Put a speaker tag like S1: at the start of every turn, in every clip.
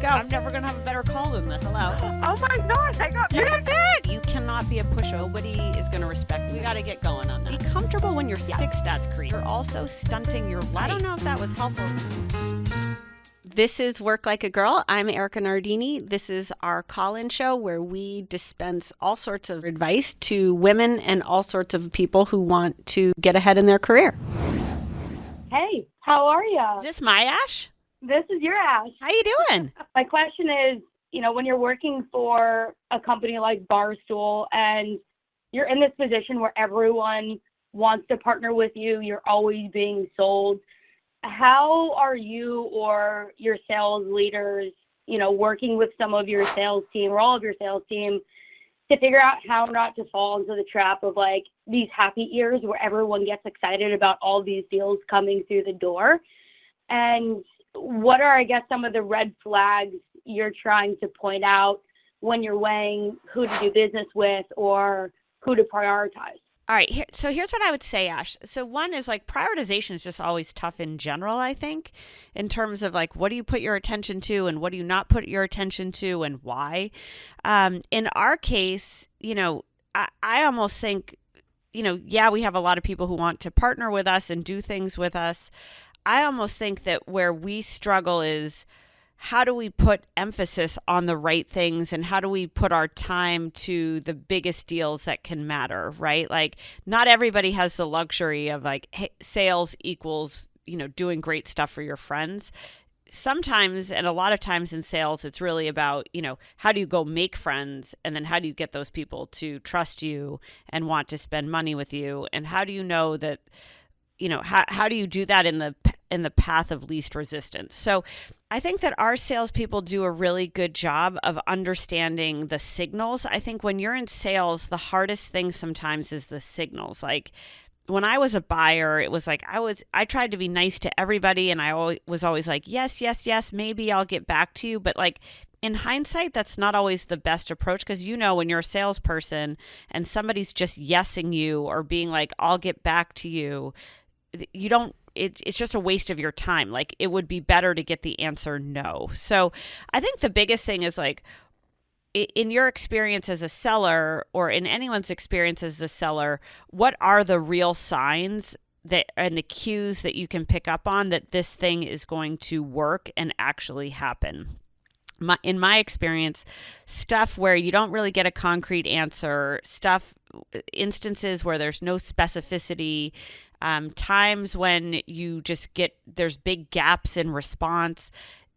S1: go.
S2: I'm never going to have a better call than this. Hello.
S1: Oh my gosh, I got
S2: You got back. You cannot be a pushover. Nobody is going to respect you. We got to get going on that. Be comfortable when you're sick, stats creep. You're also stunting your life. I don't know if that was helpful. This is Work Like a Girl. I'm Erika Nardini. This is our call-in show where we dispense all sorts of advice to women and all sorts of people who want to get ahead in their career.
S1: Hey, how are you?
S2: Is this my Ash?
S1: This is your Ash.
S2: How you doing?
S1: My question is, when you're working for a company like Barstool and you're in this position where everyone wants to partner with you, you're always being sold. How are you or your sales leaders, working with some of your sales team or all of your sales team to figure out how not to fall into the trap of like these happy ears where everyone gets excited about all these deals coming through the door? And what are, I guess, some of the red flags you're trying to point out when you're weighing who to do business with or who to prioritize?
S2: All right. So here's what I would say, Ash. So one is like prioritization is just always tough in general, I think, in terms of like what do you put your attention to and what do you not put your attention to and why. In our case, I almost think, we have a lot of people who want to partner with us and do things with us. I almost think that where we struggle is how do we put emphasis on the right things and how do we put our time to the biggest deals that can matter, right? Like not everybody has the luxury of like sales equals, doing great stuff for your friends. Sometimes, and a lot of times in sales, it's really about, how do you go make friends and then how do you get those people to trust you and want to spend money with you? And how do you know that, how do you do that in the path of least resistance? So I think that our salespeople do a really good job of understanding the signals. I think when you're in sales, the hardest thing sometimes is the signals. Like when I was a buyer, it was like I tried to be nice to everybody and I was always like, yes, maybe I'll get back to you. But like in hindsight, that's not always the best approach because when you're a salesperson and somebody's just yesing you or being like, I'll get back to you, it's just a waste of your time. Like it would be better to get the answer no. So I think the biggest thing is like in your experience as a seller or in anyone's experience as a seller, what are the real signs that and the cues that you can pick up on that this thing is going to work and actually happen? In my experience, stuff where you don't really get a concrete answer, instances where there's no specificity, times when you just there's big gaps in response.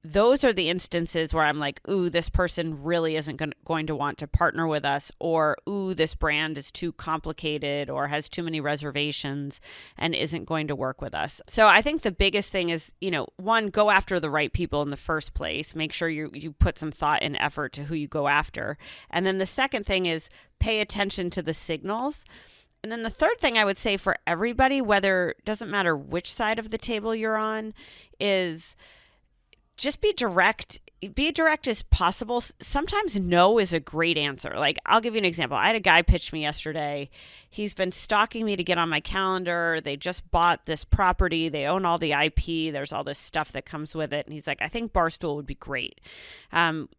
S2: Those are the instances where I'm like, ooh, this person really isn't going to want to partner with us, or ooh, this brand is too complicated or has too many reservations and isn't going to work with us. So I think the biggest thing is, one, go after the right people in the first place. Make sure you put some thought and effort to who you go after. And then the second thing is pay attention to the signals. And then the third thing I would say for everybody, doesn't matter which side of the table you're on, is just be direct. Be direct as possible. Sometimes no is a great answer. Like I'll give you an example. I had a guy pitch me yesterday. He's been stalking me to get on my calendar. They just bought this property. They own all the IP. There's all this stuff that comes with it. And he's like, I think Barstool would be great.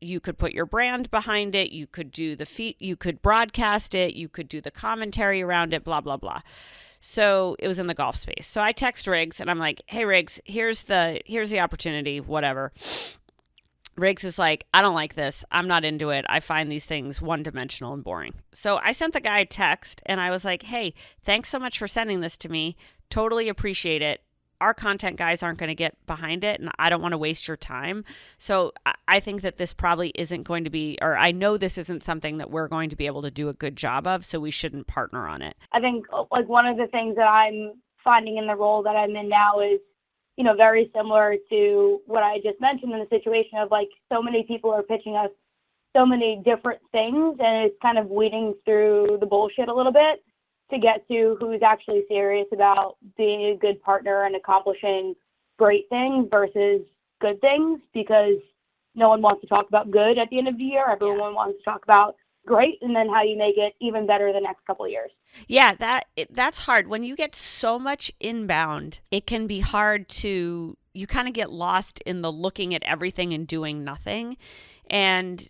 S2: You could put your brand behind it. You could do the feed. You could broadcast it. You could do the commentary around it, blah, blah, blah. So it was in the golf space. So I text Riggs and I'm like, hey, Riggs, here's the opportunity, whatever. Riggs is like, I don't like this. I'm not into it. I find these things one-dimensional and boring. So I sent the guy a text and I was like, hey, thanks so much for sending this to me. Totally appreciate it. Our content guys aren't going to get behind it and I don't want to waste your time. So I think that this probably isn't going to be, or I know this isn't something that we're going to be able to do a good job of, so we shouldn't partner on it.
S1: I think like one of the things that I'm finding in the role that I'm in now is, very similar to what I just mentioned in the situation of like so many people are pitching us so many different things and it's kind of weeding through the bullshit a little bit to get to who's actually serious about being a good partner and accomplishing great things versus good things, because no one wants to talk about good at the end of the year. Everyone wants to talk about great and then how you make it even better the next couple of years.
S2: Yeah, that's hard. When you get so much inbound, it can be hard to you kind of get lost in the looking at everything and doing nothing. And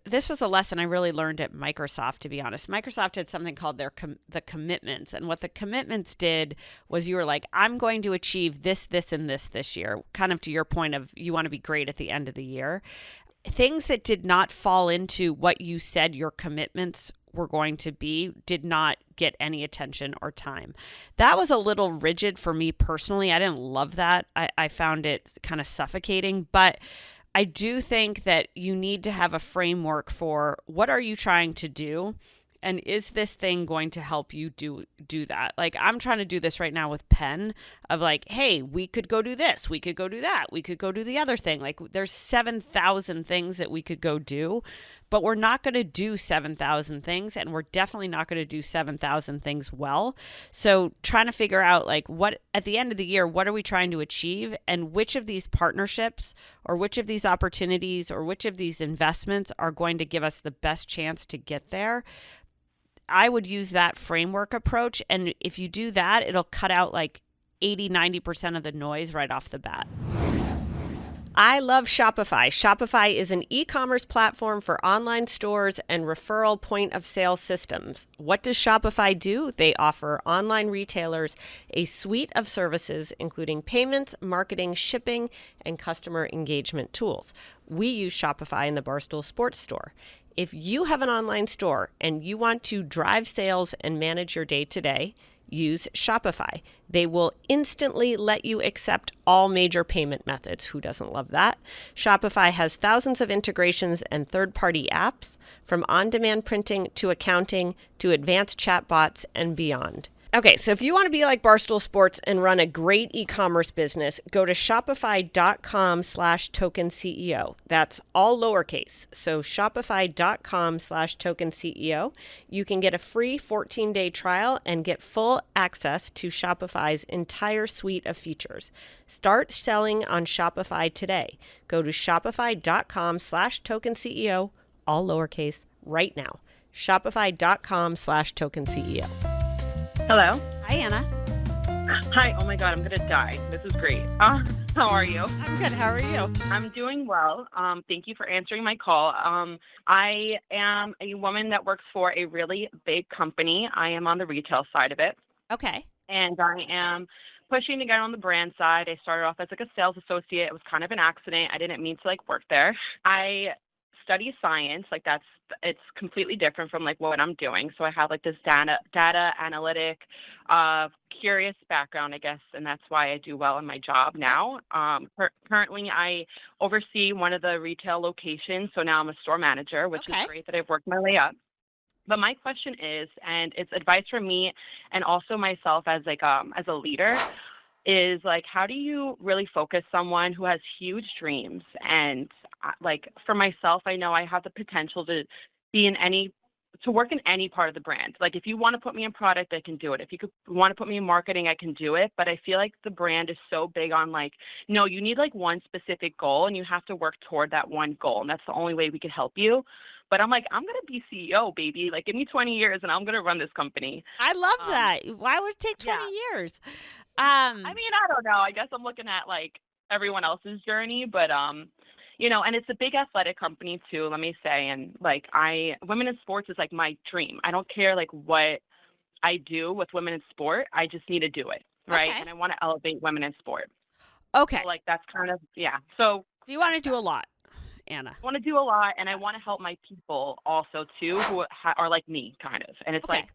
S2: this was a lesson I really learned at Microsoft, to be honest. Microsoft had something called the commitments. And what the commitments did was you were like, I'm going to achieve this, this, and this year. Kind of to your point of you want to be great at the end of the year. Things that did not fall into what you said your commitments were going to be did not get any attention or time. That was a little rigid for me personally. I didn't love that. I found it kind of suffocating, but I do think that you need to have a framework for what are you trying to do, and is this thing going to help you do that? Like, I'm trying to do this right now with Penn of like, hey, we could go do this, we could go do that, we could go do the other thing. Like, there's 7,000 things that we could go do, but we're not going to do 7,000 things, and we're definitely not going to do 7,000 things well. So trying to figure out like what at the end of the year, what are we trying to achieve, and which of these partnerships or which of these opportunities or which of these investments are going to give us the best chance to get there. I would use that framework approach. And if you do that, it'll cut out like 80-90% of the noise right off the bat. I love Shopify. Shopify is an e-commerce platform for online stores and referral point of sale systems. What does Shopify do? They offer online retailers a suite of services, including payments, marketing, shipping, and customer engagement tools. We use Shopify in the Barstool Sports store. If you have an online store and you want to drive sales and manage your day-to-day, use Shopify. They will instantly let you accept all major payment methods. Who doesn't love that? Shopify has thousands of integrations and third-party apps, from on-demand printing to accounting to advanced chatbots and beyond. Okay, so if you want to be like Barstool Sports and run a great e-commerce business, go to shopify.com/token-CEO. That's all lowercase. So shopify.com/token-CEO. You can get a free 14-day trial and get full access to Shopify's entire suite of features. Start selling on Shopify today. Go to shopify.com/token-CEO, all lowercase, right now. Shopify.com/token-CEO.
S3: Hello.
S2: Hi, Anna.
S3: Hi. Oh my God, I'm gonna die. This is great. How are you?
S2: I'm good. How are you?
S3: I'm doing well. Thank you for answering my call. I am a woman that works for a really big company. I am on the retail side of it.
S2: Okay.
S3: And I am pushing to get on the brand side. I started off as like a sales associate. It was kind of an accident. I didn't mean to like work there. I study science. It's completely different from like what I'm doing. So I have like this data analytic, curious background, I guess, and that's why I do well in my job now. Currently, I oversee one of the retail locations, so now I'm a store manager, which is great that I've worked my way up. But my question is, and it's advice from me and also myself as like as a leader, is like, how do you really focus someone who has huge dreams? And like for myself, I know I have the potential to be to work in any part of the brand. Like if you want to put me in product, I can do it. If you want to put me in marketing, I can do it. But I feel like the brand is so big on like, no, you need like one specific goal and you have to work toward that one goal. And that's the only way we can help you. But I'm like, I'm going to be CEO, baby. Like, give me 20 years and I'm going to run this company.
S2: I love that. Why would it take 20 years?
S3: I mean, I don't know. I guess I'm looking at like everyone else's journey, but you know, and it's a big athletic company too, let me say. And like women in sports is like my dream. I don't care like what I do with women in sport. I just need to do it. Right. Okay. And I want to elevate women in sport.
S2: Okay.
S3: So, like that's kind of, yeah. So
S2: you want to do a lot, Anna.
S3: I want to do a lot, and I want to help my people also too, who are like me kind of. And it's like,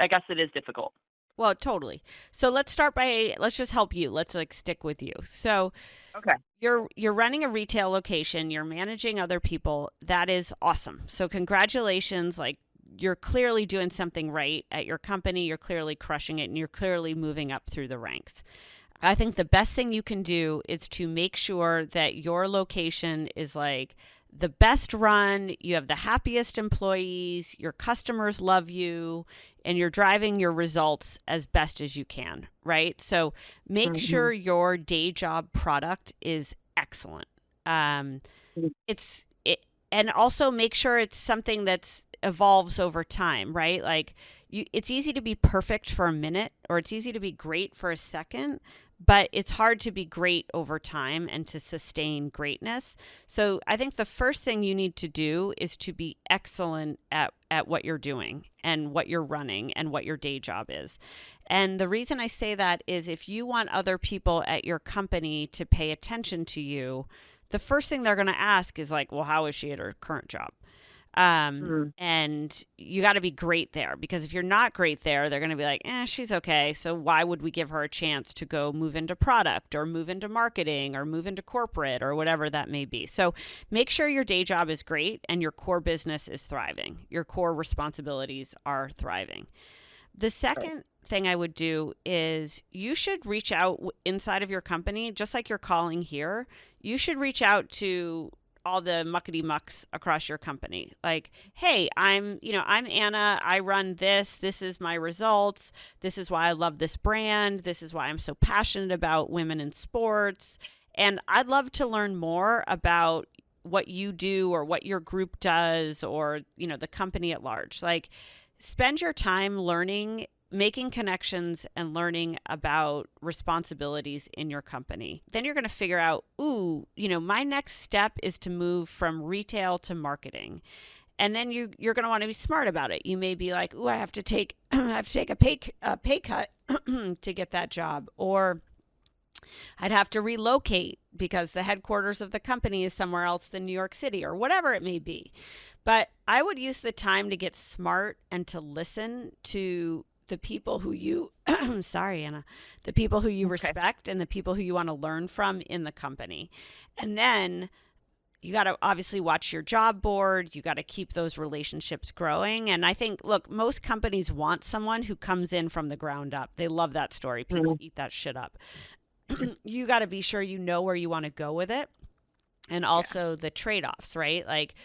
S3: I guess it is difficult.
S2: Well, totally. So let's just help you. Let's like stick with you. So
S3: okay.
S2: You're running a retail location, you're managing other people. That is awesome. So congratulations. Like you're clearly doing something right at your company. You're clearly crushing it and you're clearly moving up through the ranks. I think the best thing you can do is to make sure that your location is like the best run, you have the happiest employees, your customers love you, and you're driving your results as best as you can, right? So make sure your day job product is excellent. And also make sure it's something that's evolves over time, right? Like it's easy to be perfect for a minute, or it's easy to be great for a second, but it's hard to be great over time and to sustain greatness. So I think the first thing you need to do is to be excellent at what you're doing and what you're running and what your day job is. And the reason I say that is if you want other people at your company to pay attention to you, the first thing they're going to ask is like, well, how is she at her current job? And you got to be great there, because if you're not great there, they're going to be like, she's okay. So why would we give her a chance to go move into product or move into marketing or move into corporate or whatever that may be? So make sure your day job is great and your core business is thriving. Your core responsibilities are thriving. The second thing I would do is you should reach out inside of your company, just like you're calling here. You should reach out to all the muckety mucks across your company. Like, hey, I'm Anna. I run this. This is my results. This is why I love this brand. This is why I'm so passionate about women in sports. And I'd love to learn more about what you do or what your group does, or, the company at large. Like, spend your time learning, making connections, and about responsibilities in your company. Then you're going to figure out, my next step is to move from retail to marketing. And then you're going to want to be smart about it. You may be like, I have to take a pay cut to get that job, or I'd have to relocate because the headquarters of the company is somewhere else than New York City, or whatever it may be. But I would use the time to get smart and to listen to the people who you, sorry, Anna, the people who you respect and the people who you want to learn from in the company. And then you got to obviously watch your job board. You got to keep those relationships growing. And I think, look, most companies want someone who comes in from the ground up. They love that story. People eat that shit up. You got to be sure you know where you want to go with it. And also the trade-offs, right? Like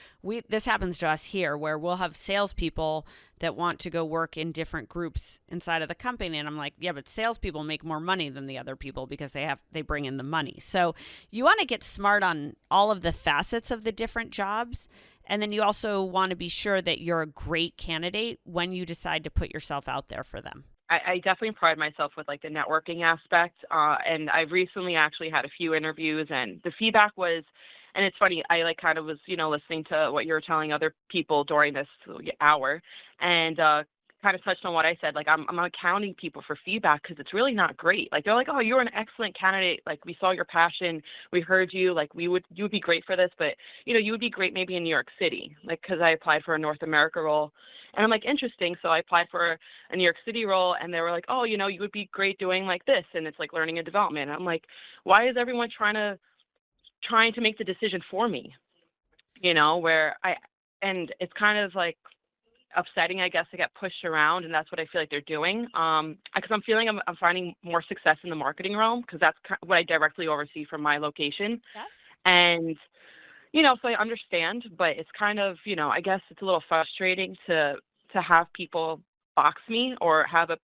S2: this happens to us here, where we'll have salespeople that want to go work in different groups inside of the company. And I'm like, yeah, but salespeople make more money than the other people because they bring in the money. So you want to get smart on all of the facets of the different jobs. And then you also want to be sure that you're a great candidate when you decide to put yourself out there for them.
S3: I definitely pride myself with like the networking aspect. And I've recently actually had a few interviews, and the feedback was, and it's funny, I like kind of was, listening to what you were telling other people during this hour, and kind of touched on what I said. Like I'm accounting people for feedback because it's really not great. Like they're like, oh, you're an excellent candidate. Like we saw your passion. We heard you. Like you would be great for this, but you would be great maybe in New York City. Like, cause I applied for a North America role, and I'm like, interesting. So I applied for a New York City role, and they were like, oh, you would be great doing like this. And it's like learning and development. And I'm like, why is everyone trying to make the decision for me? And it's kind of like upsetting, I guess, to get pushed around, and that's what I feel like they're doing. Because I'm feeling I'm finding more success in the marketing realm, because that's what I directly oversee from my location. Yeah. And so I understand, but it's kind of, I guess it's a little frustrating to have people box me or have a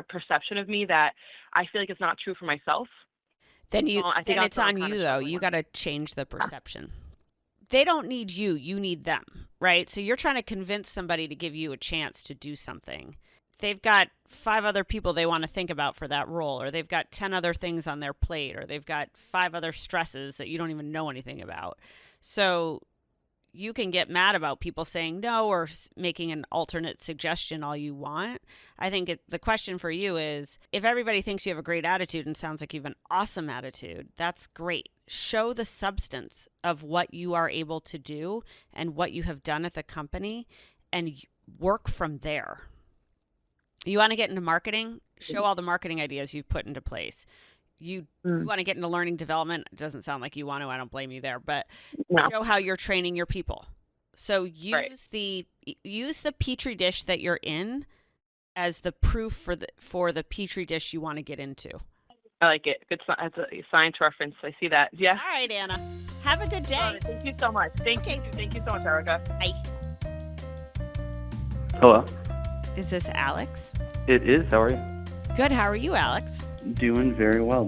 S3: perception of me that I feel like it's not true for myself.
S2: Then it's on you, though. You got to change the perception. They don't need you. You need them, right? So you're trying to convince somebody to give you a chance to do something. They've got 5 other people they want to think about for that role, or they've got 10 other things on their plate, or they've got 5 other stresses that you don't even know anything about. So you can get mad about people saying no or making an alternate suggestion all you want. I think the question for you is, if everybody thinks you have a great attitude and sounds like you have an awesome attitude, that's great. Show the substance of what you are able to do and what you have done at the company, and work from there. You want to get into marketing? Show all the marketing ideas you've put into place. You want to get into learning development? It doesn't sound like you want to. I don't blame you there, but show how you're training your people. So use the petri dish that you're in as the proof for the petri dish you want to get into.
S3: I like it. Good. That's a science reference. I see that. Yeah.
S2: All right, Anna. Have a good day.
S3: Thank you so much. Thank you. Thank you so much, Erika.
S2: Bye.
S4: Hello.
S2: Is this Alex?
S4: It is. How are you?
S2: Good. How are you, Alex?
S4: Doing very well.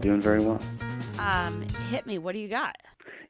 S2: Hit me. What do you got?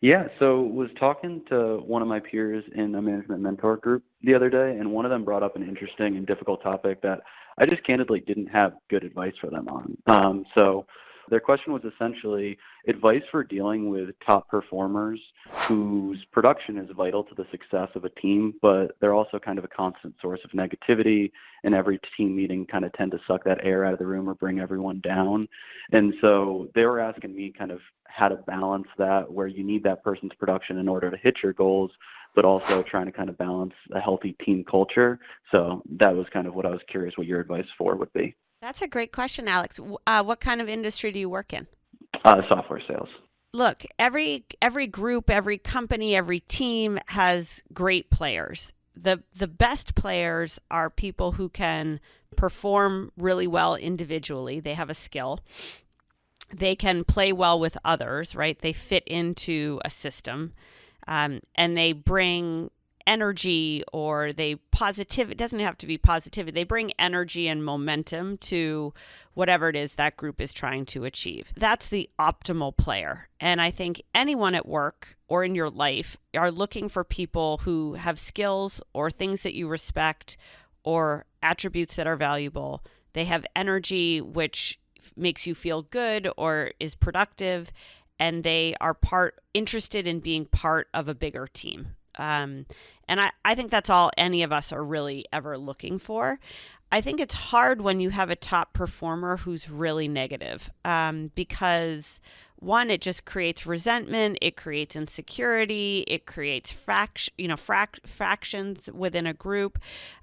S4: Yeah, so was talking to one of my peers in a management mentor group the other day, and one of them brought up an interesting and difficult topic that I just candidly didn't have good advice for them on. So Their question was essentially advice for dealing with top performers whose production is vital to the success of a team, but they're also kind of a constant source of negativity, and every team meeting kind of tend to suck that air out of the room or bring everyone down. And so they were asking me kind of how to balance that, where you need that person's production in order to hit your goals, but also trying to kind of balance a healthy team culture. So that was kind of what I was curious what your advice for would be.
S2: That's a great question, Alex. What kind of industry do you work in?
S4: Software sales.
S2: Look, every group, every company, every team has great players. The best players are people who can perform really well individually. They have a skill. They can play well with others, right? They fit into a system, and they bring energy, or they positive. It doesn't have to be positivity. They bring energy and momentum to whatever it is that group is trying to achieve. That's the optimal player. And I think anyone at work or in your life are looking for people who have skills or things that you respect or attributes that are valuable. They have energy, which makes you feel good or is productive, and they are interested in being part of a bigger team. And I think that's all any of us are really ever looking for. I think it's hard when you have a top performer who's really negative, because one, it just creates resentment, it creates insecurity, it creates fractions within a group,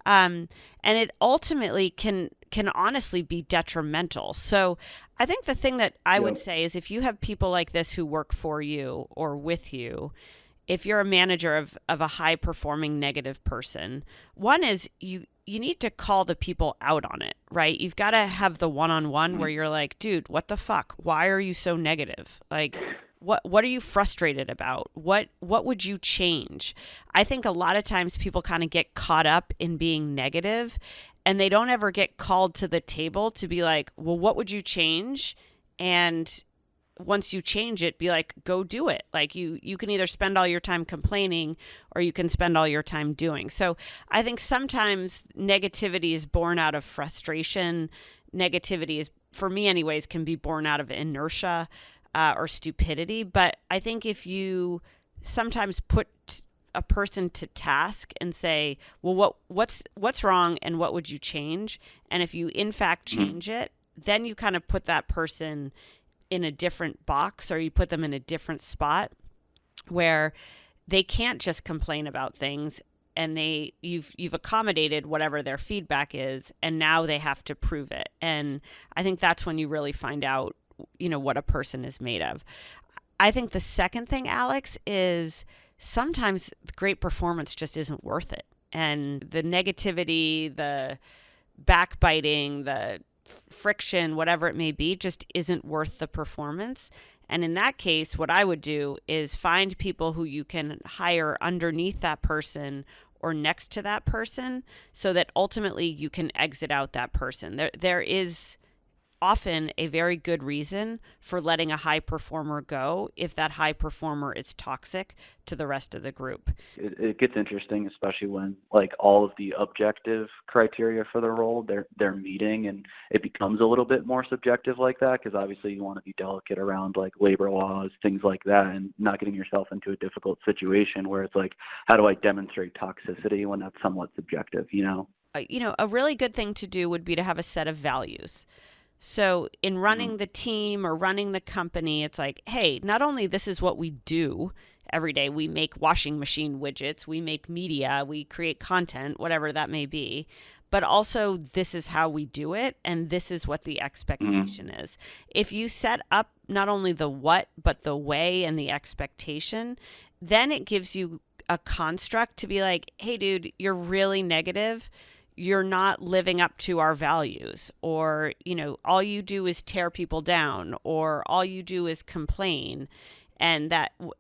S2: and it ultimately can honestly be detrimental. So I think the thing that I would say is, if you have people like this who work for you or with you, if you're a manager of a high performing negative person, one is you need to call the people out on it, right? You've got to have the one-on-one where you're like, dude, what the fuck? Why are you so negative? Like, what are you frustrated about? What would you change? I think a lot of times people kind of get caught up in being negative, and they don't ever get called to the table to be like, well, what would you change? And once you change it, be like, go do it. Like you can either spend all your time complaining or you can spend all your time doing. So I think sometimes negativity is born out of frustration. Negativity is, for me anyways, can be born out of inertia or stupidity. But I think if you sometimes put a person to task and say, well, what's wrong and what would you change? And if you in fact change it, then you kind of put that person in a different box, or you put them in a different spot where they can't just complain about things, and you've accommodated whatever their feedback is, and now they have to prove it. And I think that's when you really find out, what a person is made of. I think the second thing, Alex, is sometimes great performance just isn't worth it. And the negativity, the backbiting, the friction, whatever it may be, just isn't worth the performance. And in that case, what I would do is find people who you can hire underneath that person or next to that person, so that ultimately you can exit out that person. There is often a very good reason for letting a high performer go if that high performer is toxic to the rest of the group.
S4: It gets interesting, especially when like all of the objective criteria for the role they're meeting, and it becomes a little bit more subjective like that, because obviously you want to be delicate around like labor laws, things like that, and not getting yourself into a difficult situation where it's like, how do I demonstrate toxicity when that's somewhat subjective,
S2: A really good thing to do would be to have a set of values. So in running the team or running the company, it's like, hey, not only this is what we do every day, we make washing machine widgets, we make media, we create content, whatever that may be, but also this is how we do it, and this is what the expectation is. If you set up not only the what, but the way and the expectation, then it gives you a construct to be like, hey, dude, you're really negative. You're not living up to our values, or, all you do is tear people down, or all you do is complain. And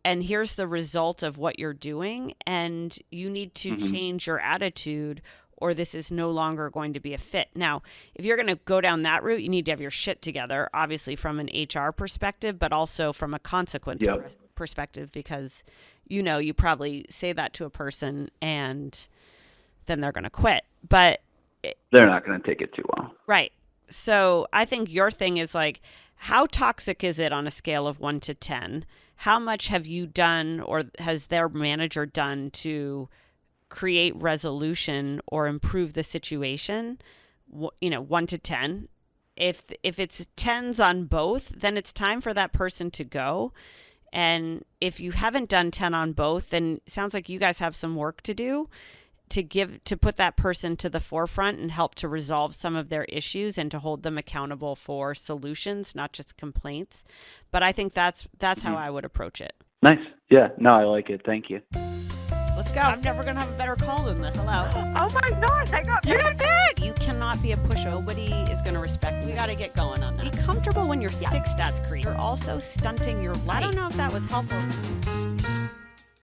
S2: here's the result of what you're doing. And you need to change your attitude, or this is no longer going to be a fit. Now, if you're going to go down that route, you need to have your shit together, obviously from an HR perspective, but also from a consequence perspective, because, you probably say that to a person and then they're going to quit. But
S4: they're not going to take it too well.
S2: Right. So I think your thing is like, How toxic is it on a scale of 1 to 10? How much have you done or has their manager done to create resolution or improve the situation? 1 to 10. If it's 10s on both, then it's time for that person to go. And if you haven't done 10 on both, then it sounds like you guys have some work to do to put that person to the forefront and help to resolve some of their issues and to hold them accountable for solutions, not just complaints. But I think that's how I would approach it.
S4: Nice. Yeah. No, I like it. Thank you.
S2: Let's go. I'm never going to have a better call than this. Hello.
S3: Oh my gosh, I got
S2: You got big. You cannot be a pushover. Nobody is going to respect you. We got to get going on that. Be comfortable when you're sick, stats creep. You're also stunting your life. I don't know if that was helpful.